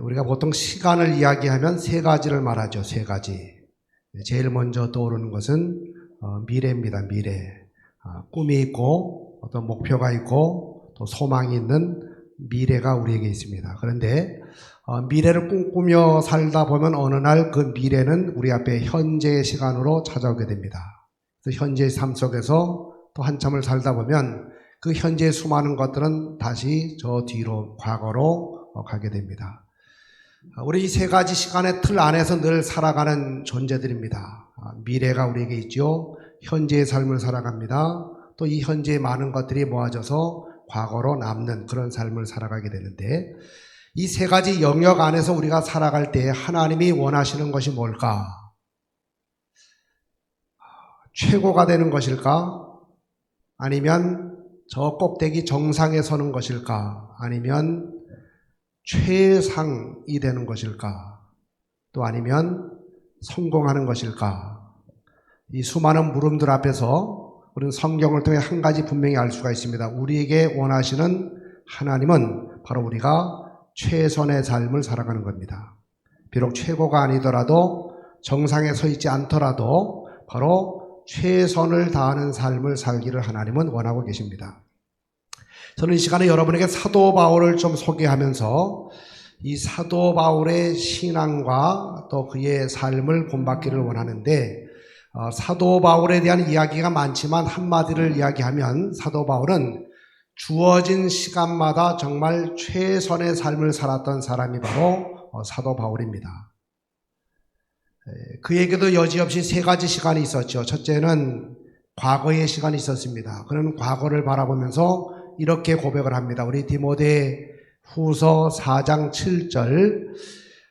우리가 보통 시간을 이야기하면 세 가지를 말하죠. 세 가지. 제일 먼저 떠오르는 것은 미래입니다. 미래. 꿈이 있고 어떤 목표가 있고 또 소망이 있는 미래가 우리에게 있습니다. 그런데 미래를 꿈꾸며 살다 보면 어느 날 그 미래는 우리 앞에 현재의 시간으로 찾아오게 됩니다. 그래서 현재의 삶 속에서 또 한참을 살다 보면 그 현재의 수많은 것들은 다시 저 뒤로 과거로 가게 됩니다. 우리 이 세 가지 시간의 틀 안에서 늘 살아가는 존재들입니다. 미래가 우리에게 있죠. 현재의 삶을 살아갑니다. 또 이 현재의 많은 것들이 모아져서 과거로 남는 그런 삶을 살아가게 되는데, 이 세 가지 영역 안에서 우리가 살아갈 때 하나님이 원하시는 것이 뭘까? 최고가 되는 것일까? 아니면 저 꼭대기 정상에 서는 것일까? 아니면 최상이 되는 것일까? 또 아니면 성공하는 것일까? 이 수많은 물음들 앞에서 우리는 성경을 통해 한 가지 분명히 알 수가 있습니다. 우리에게 원하시는 하나님은 바로 우리가 최선의 삶을 살아가는 겁니다. 비록 최고가 아니더라도 정상에 서 있지 않더라도 바로 최선을 다하는 삶을 살기를 하나님은 원하고 계십니다. 저는 이 시간에 여러분에게 사도 바울을 좀 소개하면서 이 사도 바울의 신앙과 또 그의 삶을 본받기를 원하는데, 사도 바울에 대한 이야기가 많지만 한마디를 이야기하면 사도 바울은 주어진 시간마다 정말 최선의 삶을 살았던 사람이 바로 사도 바울입니다. 그에게도 여지없이 세 가지 시간이 있었죠. 첫째는 과거의 시간이 있었습니다. 그는 과거를 바라보면서 이렇게 고백을 합니다. 우리 디모데 후서 4장 7절,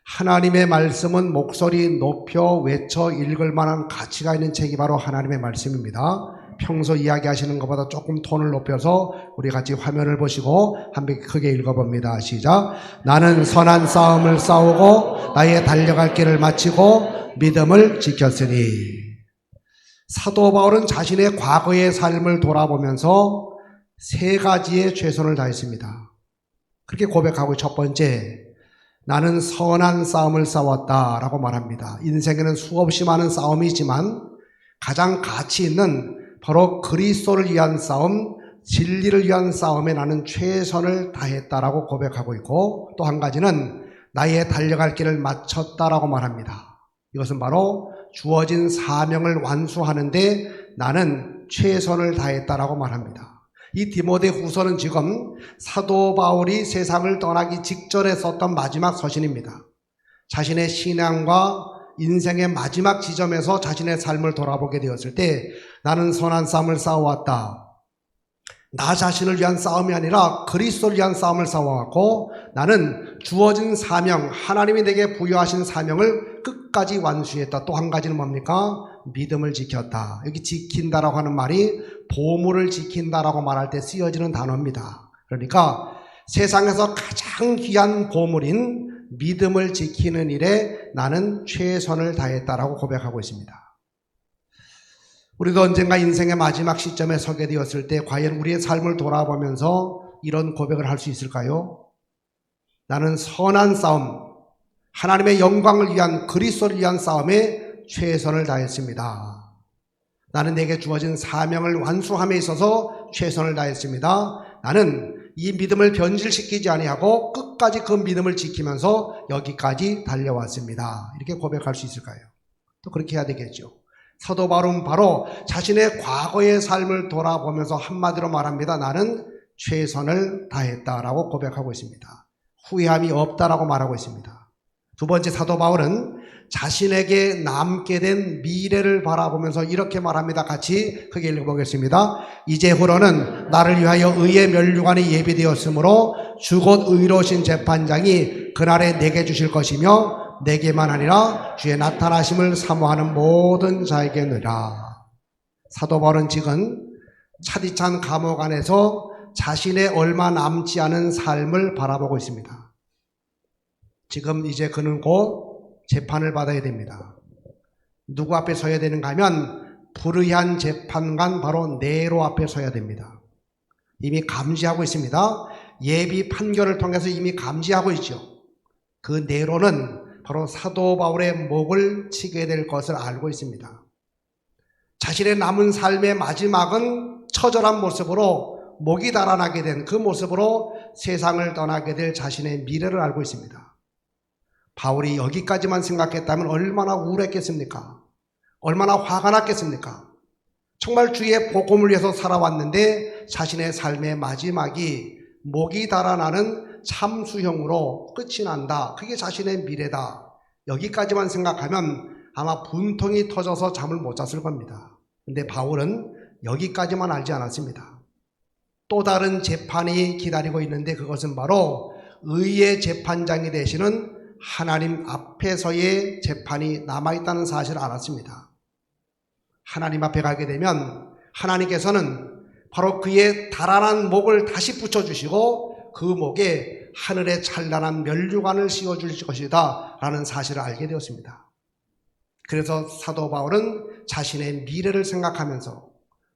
하나님의 말씀은 목소리 높여 외쳐 읽을 만한 가치가 있는 책이 바로 하나님의 말씀입니다. 평소 이야기하시는 것보다 조금 톤을 높여서 우리 같이 화면을 보시고 한번 크게 읽어봅니다. 시작. 나는 선한 싸움을 싸우고 나의 달려갈 길을 마치고 믿음을 지켰으니. 사도 바울은 자신의 과거의 삶을 돌아보면서 세 가지의 최선을 다했습니다. 그렇게 고백하고, 첫 번째, 나는 선한 싸움을 싸웠다라고 말합니다. 인생에는 수없이 많은 싸움이 있지만 가장 가치 있는 바로 그리스도를 위한 싸움, 진리를 위한 싸움에 나는 최선을 다했다라고 고백하고 있고, 또 한 가지는 나의 달려갈 길을 마쳤다라고 말합니다. 이것은 바로 주어진 사명을 완수하는데 나는 최선을 다했다라고 말합니다. 이 디모데 후서는 지금 사도 바울이 세상을 떠나기 직전에 썼던 마지막 서신입니다. 자신의 신앙과 인생의 마지막 지점에서 자신의 삶을 돌아보게 되었을 때, 나는 선한 싸움을 싸워왔다. 나 자신을 위한 싸움이 아니라 그리스도를 위한 싸움을 싸워왔고, 나는 주어진 사명, 하나님이 내게 부여하신 사명을 끝까지 완수했다. 또 한 가지는 뭡니까? 믿음을 지켰다. 여기 지킨다라고 하는 말이 보물을 지킨다라고 말할 때 쓰여지는 단어입니다. 그러니까 세상에서 가장 귀한 보물인 믿음을 지키는 일에 나는 최선을 다했다라고 고백하고 있습니다. 우리도 언젠가 인생의 마지막 시점에 서게 되었을 때 과연 우리의 삶을 돌아보면서 이런 고백을 할 수 있을까요? 나는 선한 싸움, 하나님의 영광을 위한, 그리스도를 위한 싸움에 최선을 다했습니다. 나는 내게 주어진 사명을 완수함에 있어서 최선을 다했습니다. 나는 이 믿음을 변질시키지 아니하고 끝까지 그 믿음을 지키면서 여기까지 달려왔습니다. 이렇게 고백할 수 있을까요? 또 그렇게 해야 되겠죠. 사도 바울은 바로 자신의 과거의 삶을 돌아보면서 한마디로 말합니다. 나는 최선을 다했다라고 고백하고 있습니다. 후회함이 없다라고 말하고 있습니다. 두 번째, 사도 바울은 자신에게 남게 된 미래를 바라보면서 이렇게 말합니다. 같이 크게 읽어보겠습니다. 이제후로는 나를 위하여 의의 면류관이 예비되었으므로 주 곧 의로우신 재판장이 그날에 내게 주실 것이며 내게만 아니라 주의 나타나심을 사모하는 모든 자에게느라. 사도 바울은 지금 차디찬 감옥 안에서 자신의 얼마 남지 않은 삶을 바라보고 있습니다. 지금 이제 그는 곧 재판을 받아야 됩니다. 누구 앞에 서야 되는가 하면 불의한 재판관, 바로 네로 앞에 서야 됩니다. 이미 감지하고 있습니다. 예비 판결을 통해서 이미 감지하고 있죠. 그 네로는 바로 사도 바울의 목을 치게 될 것을 알고 있습니다. 자신의 남은 삶의 마지막은 처절한 모습으로 목이 달아나게 된 그 모습으로 세상을 떠나게 될 자신의 미래를 알고 있습니다. 바울이 여기까지만 생각했다면 얼마나 우울했겠습니까? 얼마나 화가 났겠습니까? 정말 주의 복음을 위해서 살아왔는데 자신의 삶의 마지막이 목이 달아나는 참수형으로 끝이 난다. 그게 자신의 미래다. 여기까지만 생각하면 아마 분통이 터져서 잠을 못 잤을 겁니다. 근데 바울은 여기까지만 알지 않았습니다. 또 다른 재판이 기다리고 있는데 그것은 바로 의의 재판장이 되시는 하나님 앞에서의 재판이 남아있다는 사실을 알았습니다. 하나님 앞에 가게 되면 하나님께서는 바로 그의 달아난 목을 다시 붙여주시고 그 목에 하늘의 찬란한 면류관을 씌워줄 것이다 라는 사실을 알게 되었습니다. 그래서 사도 바울은 자신의 미래를 생각하면서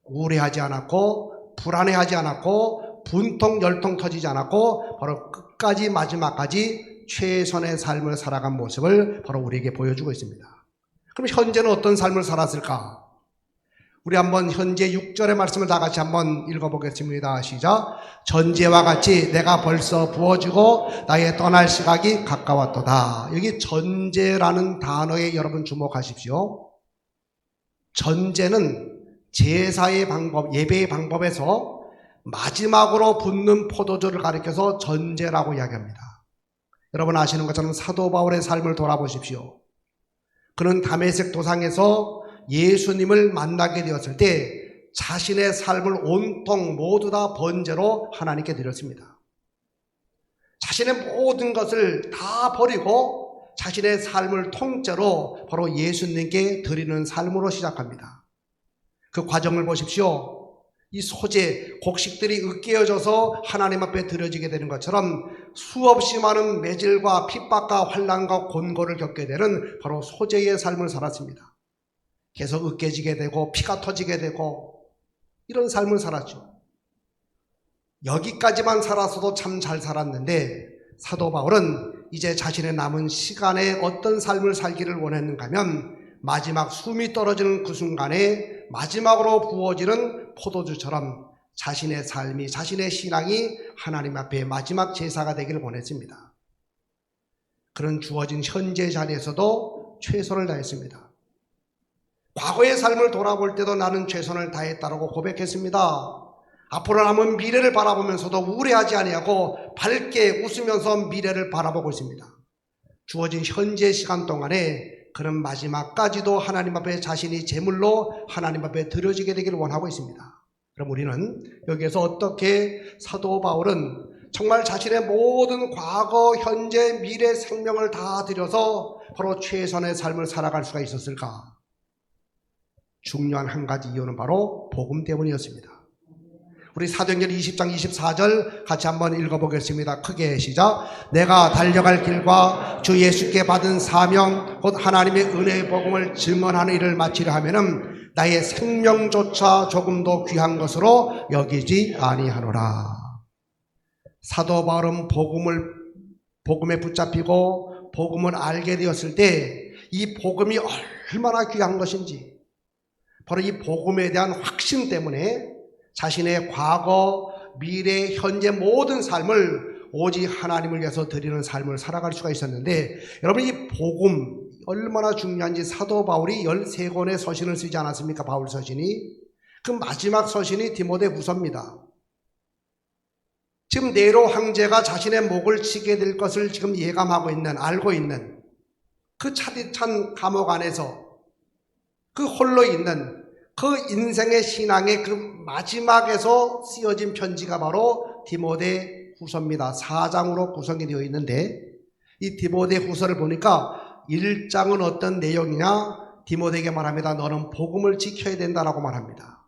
우울해하지 않았고 불안해하지 않았고 분통 열통 터지지 않았고 바로 끝까지 마지막까지 최선의 삶을 살아간 모습을 바로 우리에게 보여주고 있습니다. 그럼 현재는 어떤 삶을 살았을까? 우리 한번 현재 6절의 말씀을 다 같이 한번 읽어보겠습니다. 시작. 전제와 같이 내가 벌써 부어지고 나의 떠날 시각이 가까웠도다. 여기 전제라는 단어에 여러분 주목하십시오. 전제는 제사의 방법, 예배의 방법에서 마지막으로 붓는 포도주를 가리켜서 전제라고 이야기합니다. 여러분 아시는 것처럼 사도 바울의 삶을 돌아보십시오. 그는 다메섹 도상에서 예수님을 만나게 되었을 때 자신의 삶을 온통 모두 다 번제로 하나님께 드렸습니다. 자신의 모든 것을 다 버리고 자신의 삶을 통째로 바로 예수님께 드리는 삶으로 시작합니다. 그 과정을 보십시오. 이 소재, 곡식들이 으깨어져서 하나님 앞에 드려지게 되는 것처럼 수없이 많은 매질과 핍박과 환난과 곤고를 겪게 되는 바로 소재의 삶을 살았습니다. 계속 으깨지게 되고 피가 터지게 되고 이런 삶을 살았죠. 여기까지만 살았어도 참 잘 살았는데 사도 바울은 이제 자신의 남은 시간에 어떤 삶을 살기를 원했는가 하면 마지막 숨이 떨어지는 그 순간에 마지막으로 부어지는 포도주처럼 자신의 삶이, 자신의 신앙이 하나님 앞에 마지막 제사가 되기를 원했습니다. 그런 주어진 현재 자리에서도 최선을 다했습니다. 과거의 삶을 돌아볼 때도 나는 최선을 다했다라고 고백했습니다. 앞으로 남은 미래를 바라보면서도 우울해하지 아니하고 밝게 웃으면서 미래를 바라보고 있습니다. 주어진 현재 시간 동안에 그런 마지막까지도 하나님 앞에 자신이 제물로 하나님 앞에 드려지게 되기를 원하고 있습니다. 그럼 우리는 여기에서 어떻게 사도 바울은 정말 자신의 모든 과거, 현재, 미래 생명을 다 들여서 바로 최선의 삶을 살아갈 수가 있었을까? 중요한 한 가지 이유는 바로 복음 때문이었습니다. 우리 사도행전 20장 24절 같이 한번 읽어보겠습니다. 크게 시작. 내가 달려갈 길과 주 예수께 받은 사명 곧 하나님의 은혜의 복음을 증언하는 일을 마치려 하면은 나의 생명조차 조금도 귀한 것으로 여기지 아니하노라. 사도 바울은 복음에 붙잡히고 복음을 알게 되었을 때 이 복음이 얼마나 귀한 것인지 바로 이 복음에 대한 확신 때문에 자신의 과거, 미래, 현재 모든 삶을 오직 하나님을 위해서 드리는 삶을 살아갈 수가 있었는데 여러분 이 복음 얼마나 중요한지 사도 바울이 13권의 서신을 쓰지 않았습니까? 바울 서신이. 그 마지막 서신이 디모데 후서입니다. 지금 네로 황제가 자신의 목을 치게 될 것을 지금 예감하고 있는, 알고 있는 그 차디찬 감옥 안에서 그 홀로 있는 그 인생의 신앙의 그 마지막에서 쓰여진 편지가 바로 디모데 후서입니다. 4장으로 구성이 되어 있는데 이 디모데 후서를 보니까 1장은 어떤 내용이냐? 디모데에게 말합니다. 너는 복음을 지켜야 된다라고 말합니다.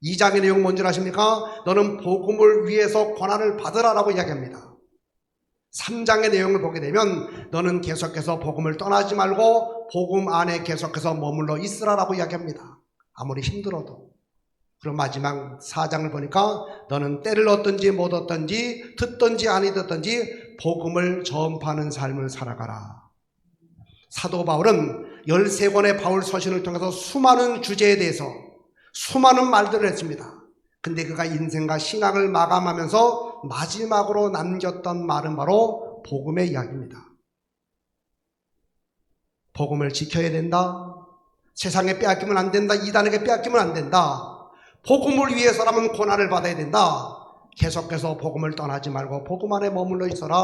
2장의 내용 뭔지 아십니까? 너는 복음을 위해서 고난을 받으라라고 이야기합니다. 3장의 내용을 보게 되면 너는 계속해서 복음을 떠나지 말고 복음 안에 계속해서 머물러 있으라라고 이야기합니다. 아무리 힘들어도. 그럼 마지막 4장을 보니까 너는 때를 얻든지 못 얻든지 듣든지 아니 듣든지 복음을 전파하는 삶을 살아가라. 사도 바울은 13권의 바울 서신을 통해서 수많은 주제에 대해서 수많은 말들을 했습니다. 근데 그가 인생과 신앙을 마감하면서 마지막으로 남겼던 말은 바로 복음의 이야기입니다. 복음을 지켜야 된다. 세상에 빼앗기면 안 된다. 이단에게 빼앗기면 안 된다. 복음을 위해서라면 고난을 받아야 된다. 계속해서 복음을 떠나지 말고 복음 안에 머물러 있어라.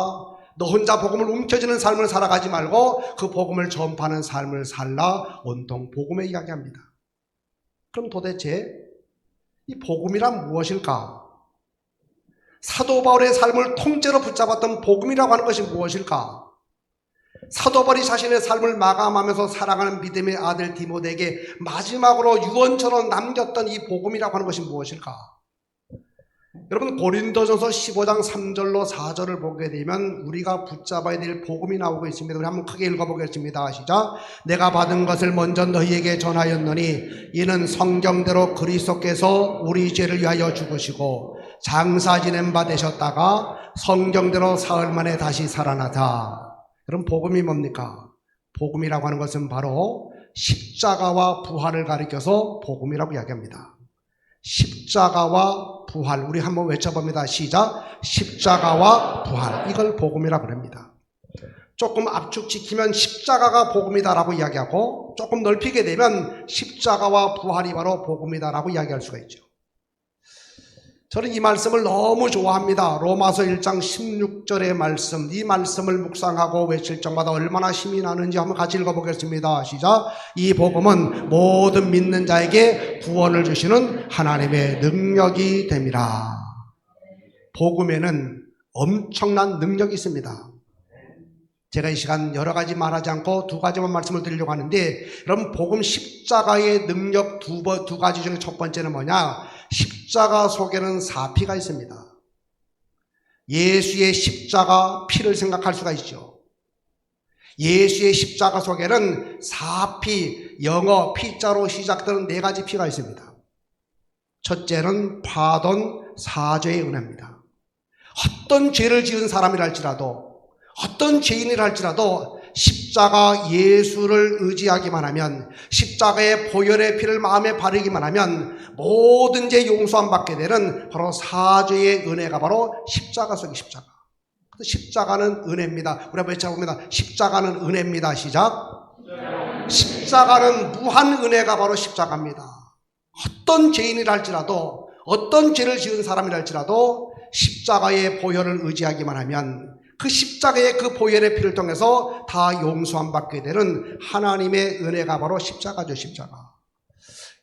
너 혼자 복음을 움켜쥐는 삶을 살아가지 말고 그 복음을 전파하는 삶을 살라. 온통 복음의 이야기합니다. 그럼 도대체 이 복음이란 무엇일까? 사도 바울의 삶을 통째로 붙잡았던 복음이라고 하는 것이 무엇일까? 사도 바울이 자신의 삶을 마감하면서 사랑하는 믿음의 아들 디모데에게 마지막으로 유언처럼 남겼던 이 복음이라고 하는 것이 무엇일까? 여러분, 고린도전서 15장 3절로 4절을 보게 되면 우리가 붙잡아야 될 복음이 나오고 있습니다. 우리 한번 크게 읽어보겠습니다. 시작. 내가 받은 것을 먼저 너희에게 전하였노니 이는 성경대로 그리스도께서 우리 죄를 위하여 죽으시고 장사 지낸 바 되셨다가 성경대로 사흘 만에 다시 살아나다. 그럼 복음이 뭡니까? 복음이라고 하는 것은 바로 십자가와 부활을 가리켜서 복음이라고 이야기합니다. 십자가와 부활, 우리 한번 외쳐봅니다. 시작. 십자가와 부활, 이걸 복음이라고 합니다. 조금 압축시키면 십자가가 복음이다라고 이야기하고 조금 넓히게 되면 십자가와 부활이 바로 복음이다라고 이야기할 수가 있죠. 저는 이 말씀을 너무 좋아합니다. 로마서 1장 16절의 말씀, 이 말씀을 묵상하고 외칠 적마다 얼마나 힘이 나는지 한번 같이 읽어보겠습니다. 시작. 이 복음은 모든 믿는 자에게 구원을 주시는 하나님의 능력이 됨이라. 복음에는 엄청난 능력이 있습니다. 제가 이 시간 여러 가지 말하지 않고 두 가지만 말씀을 드리려고 하는데, 여러분, 복음 십자가의 능력 두 가지 중에 첫 번째는 뭐냐? 십자가 속에는 사피가 있습니다. 예수의 십자가 피를 생각할 수가 있죠. 예수의 십자가 속에는 사피, 영어 피자로 시작되는 네 가지 피가 있습니다. 첫째는 파돈 사죄의 은혜입니다. 어떤 죄를 지은 사람이랄지라도, 어떤 죄인이랄지라도 십자가 예수를 의지하기만 하면, 십자가의 보혈의 피를 마음에 바르기만 하면 모든 죄 용서함 받게 되는 바로 사죄의 은혜가 바로 십자가 속의 십자가. 십자가는 은혜입니다. 우리가 외쳐봅니다. 십자가는 은혜입니다. 시작. 십자가는 무한 은혜가 바로 십자가입니다. 어떤 죄인이랄지라도, 어떤 죄를 지은 사람이랄지라도 십자가의 보혈을 의지하기만 하면 그 십자가의 그 보혈의 피를 통해서 다 용서함 받게 되는 하나님의 은혜가 바로 십자가죠. 십자가.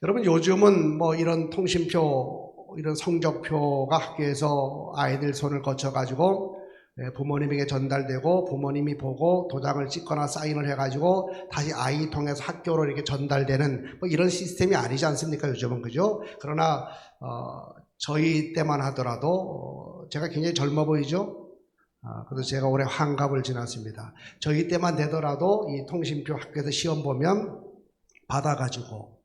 여러분, 요즘은 뭐 이런 통신표, 이런 성적표가 학교에서 아이들 손을 거쳐가지고 부모님에게 전달되고 부모님이 보고 도장을 찍거나 사인을 해가지고 다시 아이 통해서 학교로 이렇게 전달되는 뭐 이런 시스템이 아니지 않습니까? 요즘은. 그죠? 그러나 저희 때만 하더라도 제가 굉장히 젊어 보이죠? 그래서 제가 올해 환갑을 지났습니다. 저희 때만 되더라도 이 통신표 학교에서 시험 보면 받아가지고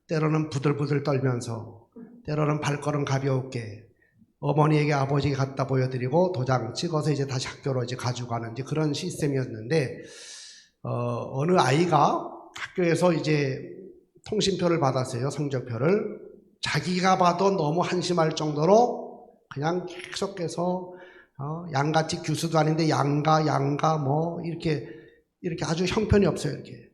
때로는 부들부들 떨면서 때로는 발걸음 가벼웠게 어머니에게 아버지에게 갖다 보여드리고 도장 찍어서 이제 다시 학교로 이제 가져가는 이제 그런 시스템이었는데, 어느 아이가 학교에서 이제 통신표를 받았어요. 성적표를. 자기가 봐도 너무 한심할 정도로 그냥 계속해서 양같이 규수도 아닌데 양가 뭐 이렇게 아주 형편이 없어요. 이렇게.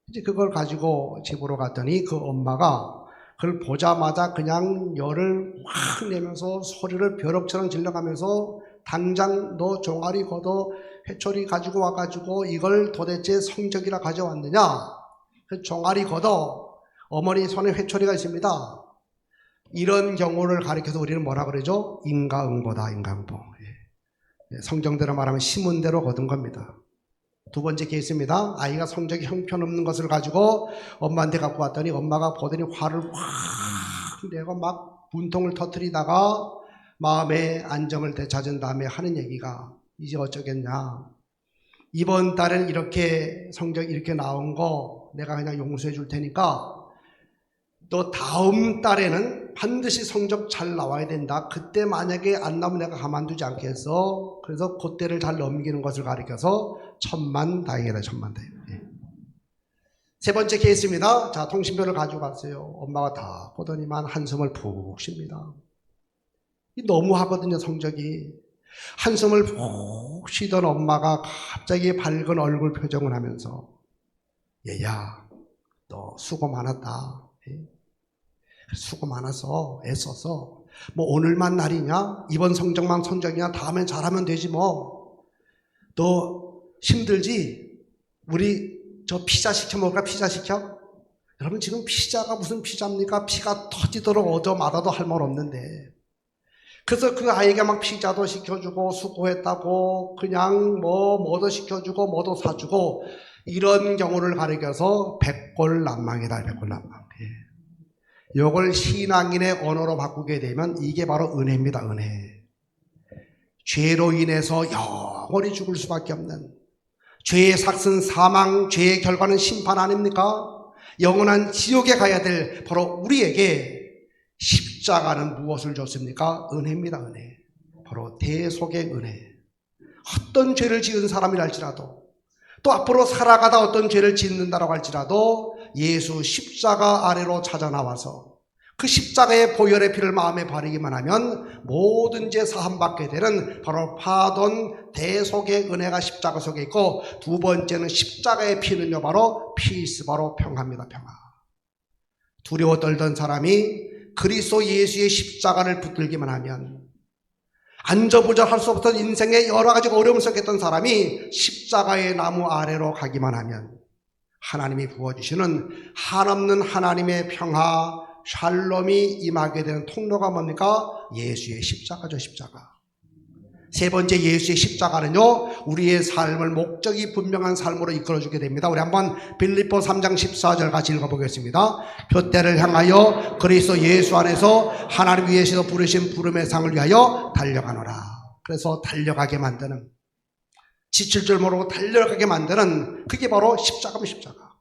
이제 그걸 가지고 집으로 갔더니 그 엄마가 그걸 보자마자 그냥 열을 확 내면서 소리를 벼락처럼 질러가면서 당장 너 종아리 걷어 회초리 가지고 와가지고 이걸 도대체 성적이라 가져왔느냐? 그 종아리 걷어. 어머니 손에 회초리가 있습니다. 이런 경우를 가리켜서 우리는 뭐라 그러죠? 인과응보다, 인과응보. 성경대로 말하면 심은대로 거둔 겁니다. 두 번째 케이스입니다. 아이가 성적이 형편없는 것을 가지고 엄마한테 갖고 왔더니 엄마가 보더니 화를 확 내고 막 분통을 터뜨리다가 마음의 안정을 되찾은 다음에 하는 얘기가, 이제 어쩌겠냐. 이번 달엔 이렇게 성적이 이렇게 나온 거 내가 그냥 용서해 줄 테니까 또 다음 달에는 반드시 성적 잘 나와야 된다. 그때 만약에 안 나오면 내가 가만두지 않겠어. 그래서 그때를 잘 넘기는 것을 가리켜서 천만다행이다. 천만다행. 세 번째 케이스입니다. 자, 통신표를 가지고 갔어요. 엄마가 다 보더니만 한숨을 푹 쉽니다. 너무 하거든요, 성적이. 한숨을 푹 쉬던 엄마가 갑자기 밝은 얼굴 표정을 하면서, 얘야, 너 수고 많았다. 수고 많아서 애써서 뭐 오늘만 날이냐, 이번 성적만 성적이냐, 다음엔 잘하면 되지 뭐. 너 힘들지? 우리 저 피자 시켜 먹을까? 피자 시켜? 여러분, 지금 피자가 무슨 피자입니까? 피가 터지도록 얻어맞아도 할 말 없는데. 그래서 그 아이가 막 피자도 시켜주고 수고했다고 그냥 뭐도 시켜주고 뭐도 사주고, 이런 경우를 가리켜서 백골난망이다. 백골난망. 이걸 신앙인의 언어로 바꾸게 되면 이게 바로 은혜입니다. 은혜. 죄로 인해서 영원히 죽을 수밖에 없는, 죄의 삭은 사망, 죄의 결과는 심판 아닙니까? 영원한 지옥에 가야 될 바로 우리에게 십자가는 무엇을 줬습니까? 은혜입니다. 은혜. 바로 대속의 은혜. 어떤 죄를 지은 사람이랄지라도, 또 앞으로 살아가다 어떤 죄를 짓는다라고 할지라도 예수 십자가 아래로 찾아 나와서 그 십자가의 보혈의 피를 마음에 바르기만 하면 모든 죄 사함받게 되는 바로 파돈 대속의 은혜가 십자가 속에 있고, 두 번째는 십자가의 피는요 바로 피스, 바로 평화입니다. 평화. 두려워 떨던 사람이 그리스도 예수의 십자가를 붙들기만 하면, 안절부절할 수 없던 인생의 여러 가지 어려움 속에 있던 사람이 십자가의 나무 아래로 가기만 하면 하나님이 부어주시는 한없는 하나님의 평화, 샬롬이 임하게 되는 통로가 뭡니까? 예수의 십자가죠. 십자가. 세 번째, 예수의 십자가는요 우리의 삶을 목적이 분명한 삶으로 이끌어주게 됩니다. 우리 한번 빌립보 3장 14절 같이 읽어보겠습니다. 표대를 향하여 그리스도 예수 안에서 하나님 위에서 부르신 부름의 상을 위하여 달려가노라. 그래서 달려가게 만드는, 지칠 줄 모르고 달려가게 만드는, 그게 바로 십자가입니다. 십자가.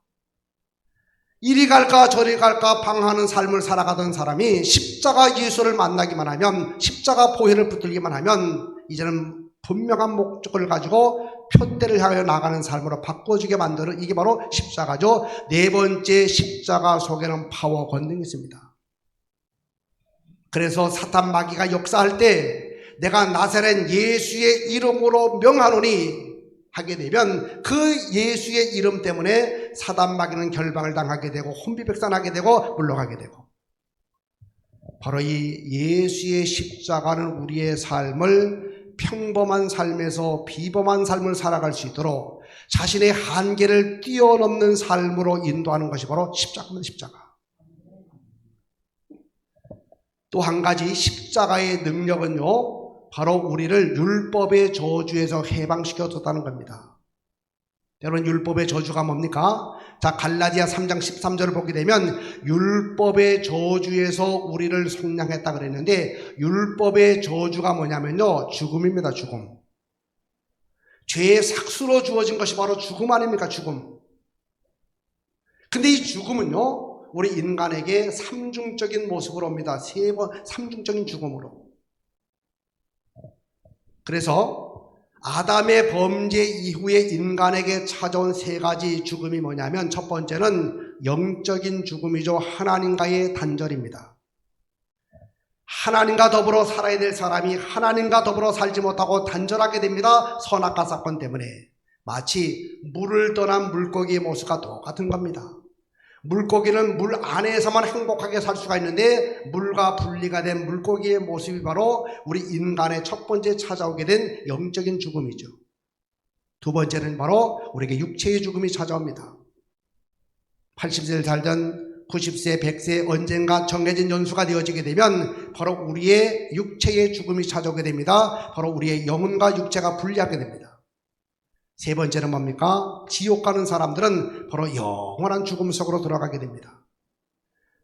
이리 갈까 저리 갈까 방하는 삶을 살아가던 사람이 십자가 예수를 만나기만 하면, 십자가 보혈을 붙들기만 하면 이제는 분명한 목적을 가지고 표대를 향하여 나가는 삶으로 바꿔주게 만드는, 이게 바로 십자가죠. 네 번째, 십자가 속에는 파워, 권능이 있습니다. 그래서 사탄 마귀가 역사할 때 내가 나사렛 예수의 이름으로 명하노니 하게 되면 그 예수의 이름 때문에 사단 마귀는 결박을 당하게 되고 혼비백산하게 되고 물러가게 되고, 바로 이 예수의 십자가는 우리의 삶을 평범한 삶에서 비범한 삶을 살아갈 수 있도록 자신의 한계를 뛰어넘는 삶으로 인도하는 것이 바로 십자가입니다. 십자가. 또 한 가지, 십자가의 능력은요 바로 우리를 율법의 저주에서 해방시켜 줬다는 겁니다. 여러분, 율법의 저주가 뭡니까? 자, 갈라디아 3장 13절을 보게 되면 율법의 저주에서 우리를 속량했다 그랬는데, 율법의 저주가 뭐냐면요 죽음입니다. 죽음. 죄의 삭수로 주어진 것이 바로 죽음 아닙니까? 죽음. 근데 이 죽음은요 우리 인간에게 삼중적인 모습으로 옵니다. 삼중적인 죽음으로. 그래서 아담의 범죄 이후에 인간에게 찾아온 세 가지 죽음이 뭐냐면, 첫 번째는 영적인 죽음이죠. 하나님과의 단절입니다. 하나님과 더불어 살아야 될 사람이 하나님과 더불어 살지 못하고 단절하게 됩니다. 선악과 사건 때문에. 마치 물을 떠난 물고기의 모습과 똑같은 겁니다. 물고기는 물 안에서만 행복하게 살 수가 있는데, 물과 분리가 된 물고기의 모습이 바로 우리 인간의 첫 번째 찾아오게 된 영적인 죽음이죠. 두 번째는 바로 우리에게 육체의 죽음이 찾아옵니다. 80세를 살던 90세, 100세 언젠가 정해진 연수가 되어지게 되면 바로 우리의 육체의 죽음이 찾아오게 됩니다. 바로 우리의 영혼과 육체가 분리하게 됩니다. 세 번째는 뭡니까? 지옥 가는 사람들은 바로 영원한 죽음 속으로 들어가게 됩니다.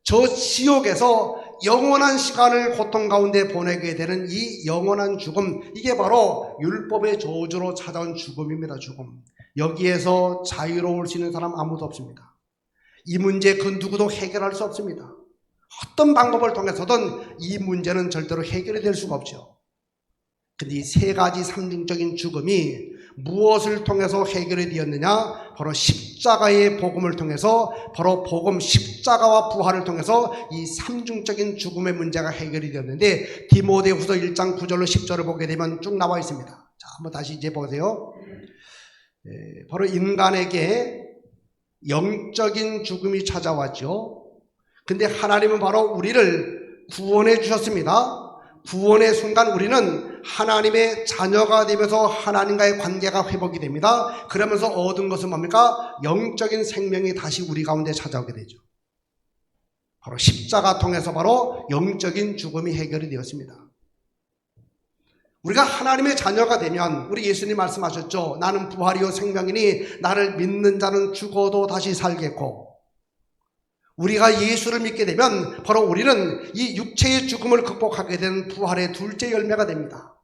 저 지옥에서 영원한 시간을 고통 가운데 보내게 되는 이 영원한 죽음, 이게 바로 율법의 저주로 찾아온 죽음입니다. 죽음. 여기에서 자유로울 수 있는 사람 아무도 없습니다. 이 문제 그 누구도 해결할 수 없습니다. 어떤 방법을 통해서든 이 문제는 절대로 해결이 될 수가 없죠. 근데 이 세 가지 삼중적인 죽음이 무엇을 통해서 해결이 되었느냐? 바로 십자가의 복음을 통해서, 바로 복음 십자가와 부활을 통해서 이 삼중적인 죽음의 문제가 해결이 되었는데, 디모데후서 1장 9절로 10절을 보게 되면 쭉 나와 있습니다. 자, 한번 다시 이제 보세요. 바로 인간에게 영적인 죽음이 찾아왔죠. 근데 하나님은 바로 우리를 구원해 주셨습니다. 구원의 순간 우리는 하나님의 자녀가 되면서 하나님과의 관계가 회복이 됩니다. 그러면서 얻은 것은 뭡니까? 영적인 생명이 다시 우리 가운데 찾아오게 되죠. 바로 십자가 통해서 바로 영적인 죽음이 해결이 되었습니다. 우리가 하나님의 자녀가 되면, 우리 예수님 말씀하셨죠. 나는 부활이요 생명이니 나를 믿는 자는 죽어도 다시 살겠고, 우리가 예수를 믿게 되면 바로 우리는 이 육체의 죽음을 극복하게 되는 부활의 둘째 열매가 됩니다.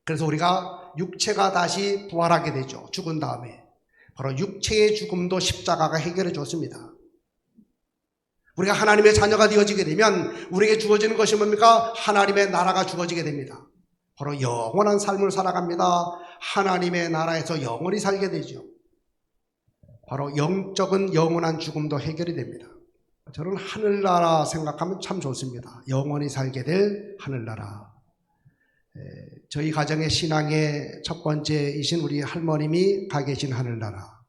그래서 우리가 육체가 다시 부활하게 되죠. 죽은 다음에. 바로 육체의 죽음도 십자가가 해결해 줬습니다. 우리가 하나님의 자녀가 되어지게 되면 우리에게 주어지는 것이 뭡니까? 하나님의 나라가 주어지게 됩니다. 바로 영원한 삶을 살아갑니다. 하나님의 나라에서 영원히 살게 되죠. 바로 영적인 영원한 죽음도 해결이 됩니다. 저는 하늘나라 생각하면 참 좋습니다. 영원히 살게 될 하늘나라. 저희 가정의 신앙의 첫 번째이신 우리 할머님이 가 계신 하늘나라.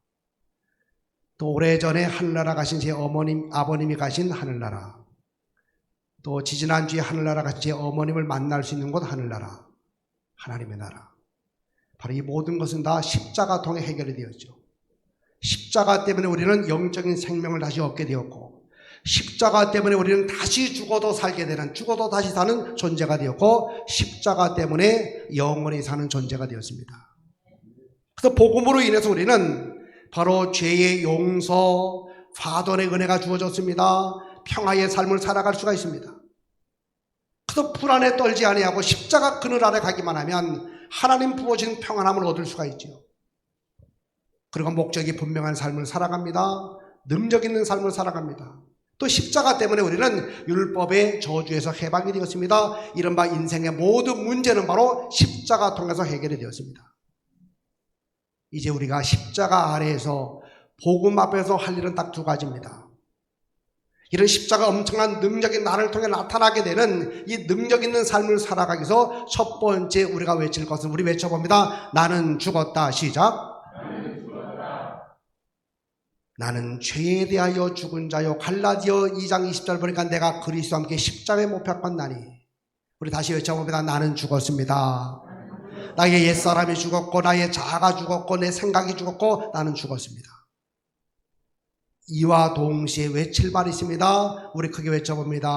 또 오래전에 하늘나라 가신 제 어머님, 아버님이 가신 하늘나라. 또 지지난주에 하늘나라 가신 제 어머님을 만날 수 있는 곳 하늘나라. 하나님의 나라. 바로 이 모든 것은 다 십자가 통해 해결이 되었죠. 십자가 때문에 우리는 영적인 생명을 다시 얻게 되었고, 십자가 때문에 우리는 다시 죽어도 살게 되는, 죽어도 다시 사는 존재가 되었고, 십자가 때문에 영원히 사는 존재가 되었습니다. 그래서 복음으로 인해서 우리는 바로 죄의 용서, 화돈의 은혜가 주어졌습니다. 평화의 삶을 살아갈 수가 있습니다. 그래서 불안에 떨지 아니하고 십자가 그늘 아래 가기만 하면 하나님 부어진 평안함을 얻을 수가 있죠. 그리고 목적이 분명한 삶을 살아갑니다. 능력 있는 삶을 살아갑니다. 또 십자가 때문에 우리는 율법의 저주에서 해방이 되었습니다. 이른바 인생의 모든 문제는 바로 십자가 통해서 해결이 되었습니다. 이제 우리가 십자가 아래에서 복음 앞에서 할 일은 딱 두 가지입니다. 이런 십자가 엄청난 능력이 나를 통해 나타나게 되는 이 능력 있는 삶을 살아가기 위해서 첫 번째 우리가 외칠 것은, 우리 외쳐봅니다. 나는 죽었다. 시작. 나는 죄에 대하여 죽은 자요. 갈라디아 2장 20절 보니까 내가 그리스도와 함께 십자가에 못 박았나니. 우리 다시 외쳐봅니다. 나는 죽었습니다. 나의 옛사람이 죽었고, 나의 자아가 죽었고, 내 생각이 죽었고, 나는 죽었습니다. 이와 동시에 외칠 말이 있습니다. 우리 크게 외쳐봅니다.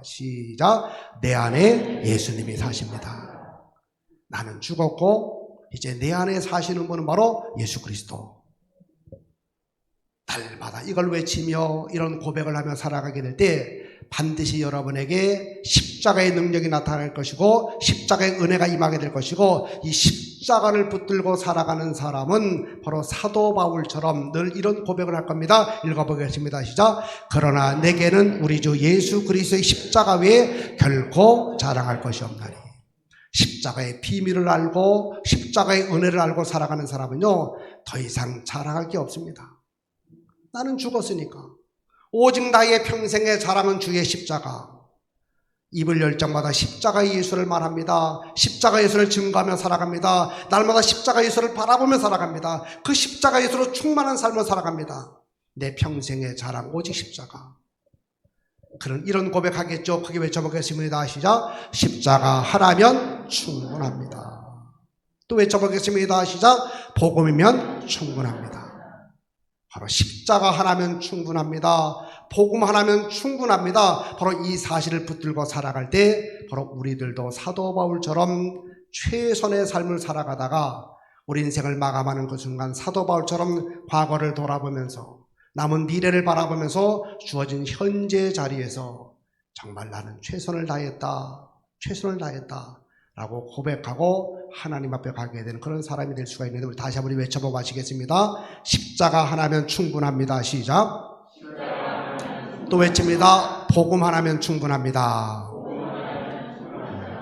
시작. 내 안에 예수님이 사십니다. 나는 죽었고 이제 내 안에 사시는 분은 바로 예수 그리스도. 날마다 이걸 외치며 이런 고백을 하며 살아가게 될 때 반드시 여러분에게 십자가의 능력이 나타날 것이고, 십자가의 은혜가 임하게 될 것이고, 이 십자가를 붙들고 살아가는 사람은 바로 사도 바울처럼 늘 이런 고백을 할 겁니다. 읽어보겠습니다. 시작. 그러나 내게는 우리 주 예수 그리스도의 십자가 외에 결코 자랑할 것이 없나니. 십자가의 비밀을 알고 십자가의 은혜를 알고 살아가는 사람은요, 더 이상 자랑할 게 없습니다. 나는 죽었으니까. 오직 나의 평생의 자랑은 주의 십자가. 입을 열 적마다 십자가 예수를 말합니다. 십자가 예수를 증거하며 살아갑니다. 날마다 십자가 예수를 바라보며 살아갑니다. 그 십자가 예수로 충만한 삶을 살아갑니다. 내 평생의 자랑 오직 십자가. 그런 이런 고백하겠죠. 크게 외쳐보겠습니다. 시작. 십자가 하나면 충분합니다. 또 외쳐보겠습니다. 시작. 복음이면 충분합니다. 바로 십자가 하나면 충분합니다. 복음 하나면 충분합니다. 바로 이 사실을 붙들고 살아갈 때 바로 우리들도 사도 바울처럼 최선의 삶을 살아가다가 우리 인생을 마감하는 그 순간 사도 바울처럼 과거를 돌아보면서 남은 미래를 바라보면서 주어진 현재 자리에서 정말 나는 최선을 다했다, 최선을 다했다 라고 고백하고 하나님 앞에 가게 되는 그런 사람이 될 수가 있는데, 우리 다시 한번 외쳐보고 가시겠습니다. 십자가 하나면 충분합니다. 시작. 또 외칩니다. 복음 하나면 충분합니다.